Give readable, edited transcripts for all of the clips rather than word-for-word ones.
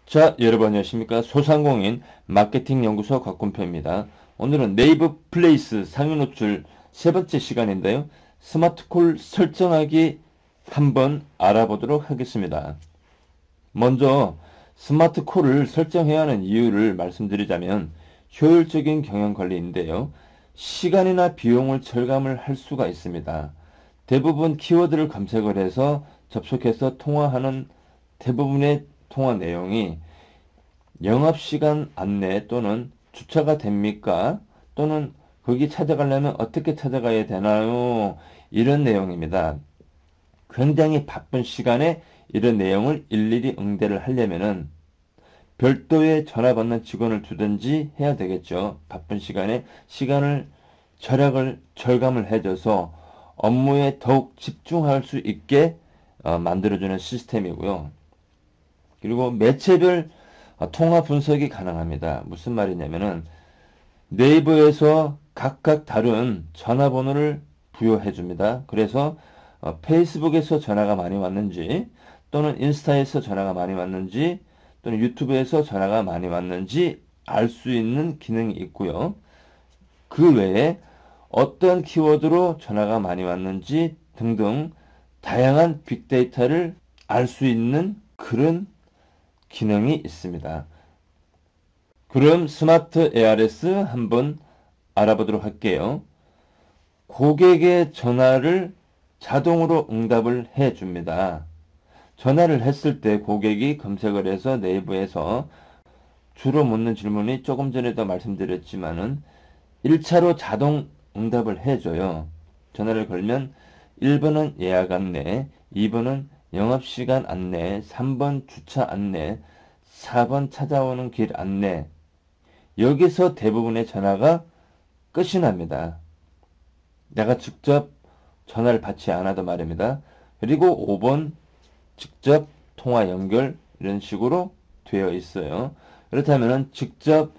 자, 여러분 안녕하십니까? 소상공인 마케팅 연구소 곽군표입니다. 오늘은 네이버 플레이스 상위 노출 세 번째 시간인데요. 스마트콜 설정하기 한번 알아보도록 하겠습니다. 먼저 스마트콜을 설정해야 하는 이유를 말씀드리자면 효율적인 경영 관리인데요. 시간이나 비용을 절감을 할 수가 있습니다. 대부분 키워드를 검색을 해서 접속해서 통화하는 대부분의 통화 내용이 영업시간 안내 또는 주차가 됩니까? 또는 거기 찾아가려면 어떻게 찾아가야 되나요? 이런 내용입니다. 굉장히 바쁜 시간에 이런 내용을 일일이 응대를 하려면은 별도의 전화 받는 직원을 두든지 해야 되겠죠. 바쁜 시간에 시간을 절감을 해줘서 업무에 더욱 집중할 수 있게 만들어주는 시스템이고요. 그리고 매체별 통화 분석이 가능합니다. 무슨 말이냐면은 네이버에서 각각 다른 전화번호를 부여해 줍니다. 그래서 페이스북에서 전화가 많이 왔는지 또는 인스타에서 전화가 많이 왔는지 또는 유튜브에서 전화가 많이 왔는지 알 수 있는 기능이 있고요. 그 외에 어떤 키워드로 전화가 많이 왔는지 등등 다양한 빅데이터를 알 수 있는 그런 기능이 있습니다. 그럼 스마트 ARS 한번 알아보도록 할게요. 고객의 전화를 자동으로 응답을 해 줍니다. 전화를 했을 때 고객이 검색을 해서 네이버에서 주로 묻는 질문이 조금 전에도 말씀드렸지만은 1차로 자동 응답을 해줘요. 전화를 걸면 1번은 예약 안내, 2번은 영업시간 안내, 3번 주차 안내, 4번 찾아오는 길 안내. 여기서 대부분의 전화가 끝이 납니다. 내가 직접 전화를 받지 않아도 말입니다. 그리고 5번 직접 통화 연결 이런 식으로 되어 있어요. 그렇다면 직접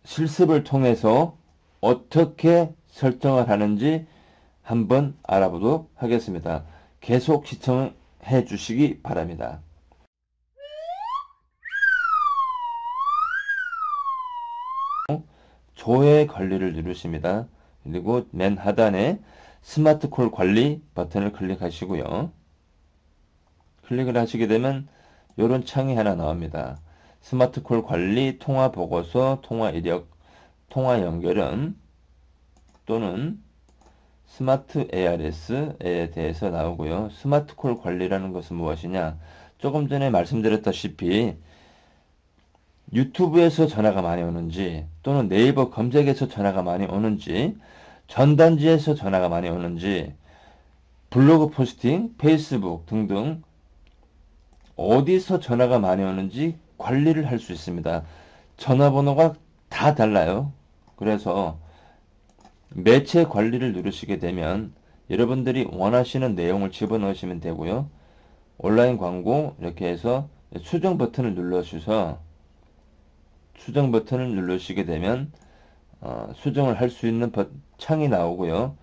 실습을 통해서 어떻게 설정을 하는지 한번 알아보도록 하겠습니다. 계속 시청해 주시기 바랍니다. 조회 관리를 누르십니다. 그리고 맨 하단에 스마트콜 관리 버튼을 클릭하시고요. 클릭을 하시게 되면 이런 창이 하나 나옵니다. 스마트콜 관리, 통화 보고서, 통화 이력, 통화 연결은 또는 스마트 ARS에 대해서 나오고요. 스마트콜 관리라는 것은 무엇이냐? 조금 전에 말씀드렸다시피 유튜브에서 전화가 많이 오는지 또는 네이버 검색에서 전화가 많이 오는지 전단지에서 전화가 많이 오는지 블로그 포스팅, 페이스북 등등 어디서 전화가 많이 오는지 관리를 할 수 있습니다. 전화번호가 다 달라요. 그래서 매체 관리를 누르시게 되면 여러분들이 원하시는 내용을 집어넣으시면 되고요. 온라인 광고 이렇게 해서 수정 버튼을 눌러주셔서 수정 버튼을 누르시게 되면 수정을 할 수 있는 창이 나오고요.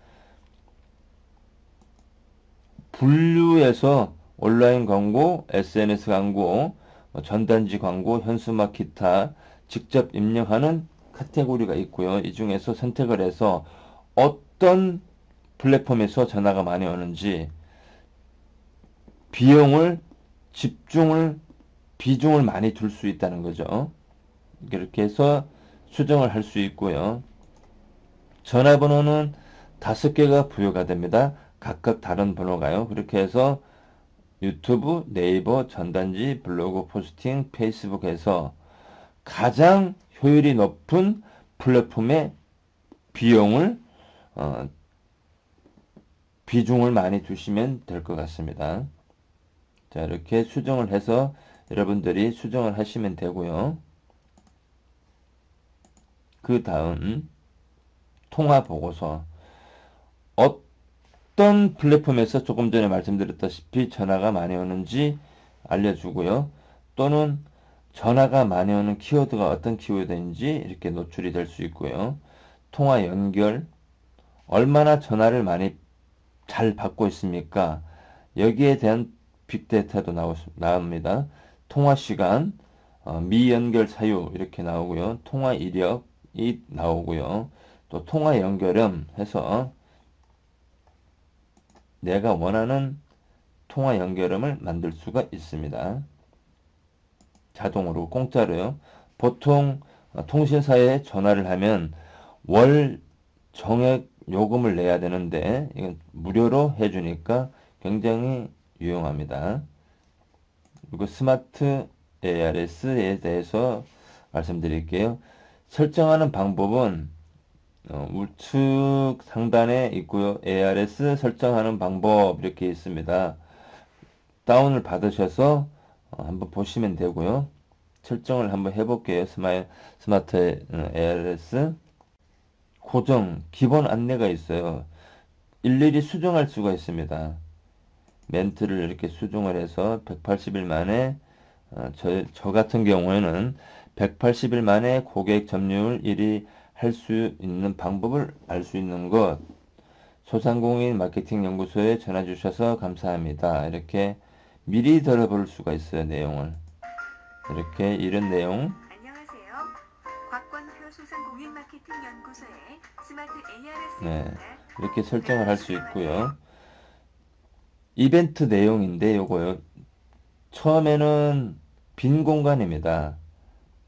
분류해서 온라인 광고, SNS 광고, 전단지 광고, 현수막 기타 직접 입력하는 카테고리가 있고요. 이 중에서 선택을 해서 어떤 플랫폼에서 전화가 많이 오는지 비중을 많이 둘 수 있다는 거죠. 이렇게 해서 수정을 할 수 있고요. 전화번호는 5개가 부여가 됩니다. 각각 다른 번호가요. 그렇게 해서 유튜브, 네이버, 전단지, 블로그 포스팅, 페이스북에서 가장 효율이 높은 플랫폼의 비중을 많이 두시면 될 것 같습니다. 자, 이렇게 수정을 해서 여러분들이 수정을 하시면 되고요. 그 다음 통화 보고서 어떤 플랫폼에서 조금 전에 말씀드렸다시피 전화가 많이 오는지 알려주고요. 또는 전화가 많이 오는 키워드가 어떤 키워드인지 이렇게 노출이 될 수 있고요. 통화 연결, 얼마나 전화를 많이 잘 받고 있습니까? 여기에 대한 빅데이터도 나옵니다. 통화 시간, 미연결 사유 이렇게 나오고요. 통화 이력이 나오고요. 또 통화 연결음 해서 내가 원하는 통화 연결음을 만들 수가 있습니다. 자동으로 공짜로요. 보통 통신사에 전화를 하면 월 정액 요금을 내야 되는데 이건 무료로 해주니까 굉장히 유용합니다. 그리고 스마트 ARS에 대해서 말씀드릴게요. 설정하는 방법은 우측 상단에 있고요. ARS 설정하는 방법 이렇게 있습니다. 다운을 받으셔서 한번 보시면 되고요. 설정을 한번 해볼게요. 스마트 ARS 고정 기본 안내가 있어요. 일일이 수정할 수가 있습니다. 멘트를 이렇게 수정을 해서 180일 만에 저 같은 경우에는 180일 만에 고객 점유율 1위 할 수 있는 방법을 알 수 있는 것 소상공인 마케팅 연구소에 전화 주셔서 감사합니다. 이렇게 미리 들어볼 수가 있어요. 내용을 이렇게 이런 내용. 안녕하세요. 곽권표 소상공인 마케팅 연구소의 스마트 ARS입니다. 네, 이렇게 설정을 할 수 있고요. 이벤트 내용인데 요거요. 처음에는 빈 공간입니다.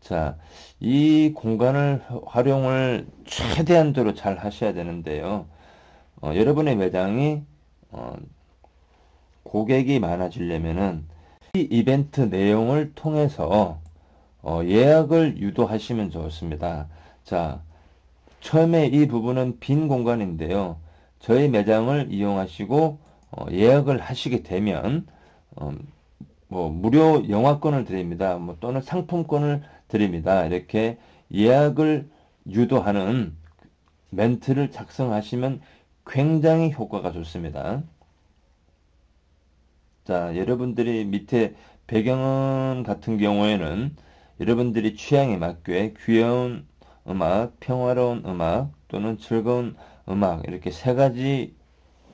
자, 이 공간을 활용을 최대한도로 잘 하셔야 되는데요. 여러분의 매장이 고객이 많아지려면은 이 이벤트 내용을 통해서 예약을 유도하시면 좋습니다. 자, 처음에 이 부분은 빈 공간인데요. 저희 매장을 이용하시고 예약을 하시게 되면 뭐 무료 영화권을 드립니다. 뭐 또는 상품권을 드립니다. 이렇게 예약을 유도하는 멘트를 작성하시면 굉장히 효과가 좋습니다. 자, 여러분들이 밑에 배경 같은 경우에는 여러분들이 취향에 맞게 귀여운 음악, 평화로운 음악 또는 즐거운 음악 이렇게 세 가지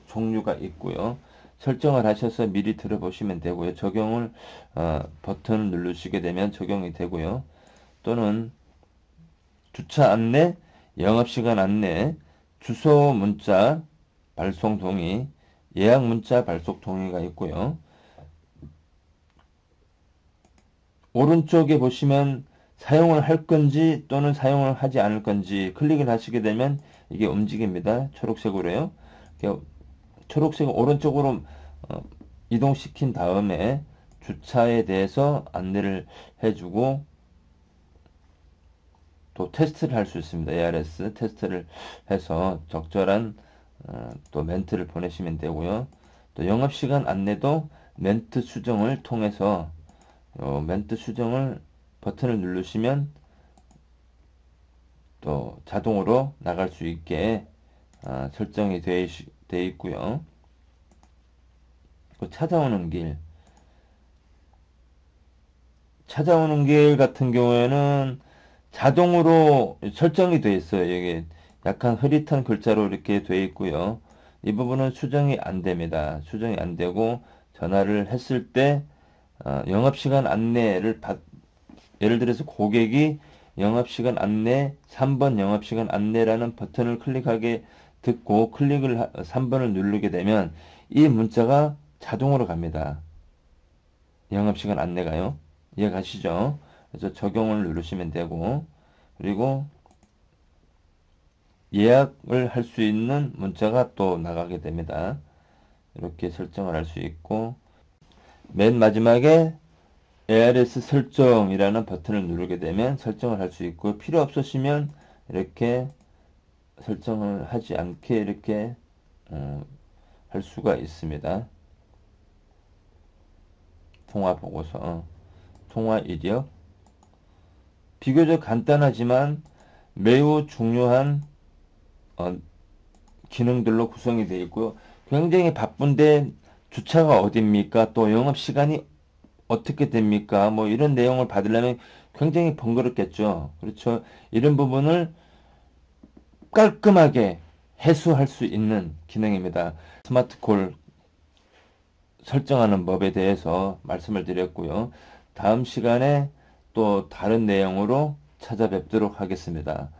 종류가 있고요. 설정을 하셔서 미리 들어보시면 되고요. 적용을 버튼을 누르시게 되면 적용이 되고요. 또는 주차 안내, 영업시간 안내, 주소 문자 발송 동의, 예약 문자 발송 동의가 있고요. 오른쪽에 보시면 사용을 할 건지 또는 사용을 하지 않을 건지 클릭을 하시게 되면 이게 움직입니다. 초록색으로요. 초록색을 오른쪽으로 이동시킨 다음에 주차에 대해서 안내를 해주고 또 테스트를 할 수 있습니다. ARS 테스트를 해서 적절한 또 멘트를 보내시면 되고요. 또 영업시간 안내도 멘트 수정을 통해서 멘트 수정을 버튼을 누르시면 또 자동으로 나갈 수 있게 설정이 되어 있고요. 찾아오는 길 같은 경우에는 자동으로 설정이 되어 있어요. 여기 약간 흐릿한 글자로 이렇게 되어 있고요. 이 부분은 수정이 안 됩니다. 수정이 안 되고 전화를 했을 때 영업시간 안내를 예를 들어서 고객이 영업시간 안내 3번 영업시간 안내라는 버튼을 클릭하게 듣고 3번을 누르게 되면 이 문자가 자동으로 갑니다. 영업시간 안내가요. 이해가시죠? 그래서 적용을 누르시면 되고 그리고 예약을 할 수 있는 문자가 또 나가게 됩니다. 이렇게 설정을 할 수 있고 맨 마지막에 ARS 설정이라는 버튼을 누르게 되면 설정을 할 수 있고 필요 없으시면 이렇게 설정을 하지 않게 이렇게 할 수가 있습니다. 통화 보고서, 통화 이력 비교적 간단하지만 매우 중요한 기능들로 구성이 되어 있고요. 굉장히 바쁜데 주차가 어딥니까? 또 영업시간이 어떻게 됩니까? 뭐 이런 내용을 받으려면 굉장히 번거롭겠죠. 그렇죠. 이런 부분을 깔끔하게 해소할 수 있는 기능입니다. 스마트콜 설정하는 법에 대해서 말씀을 드렸고요. 다음 시간에 또 다른 내용으로 찾아뵙도록 하겠습니다.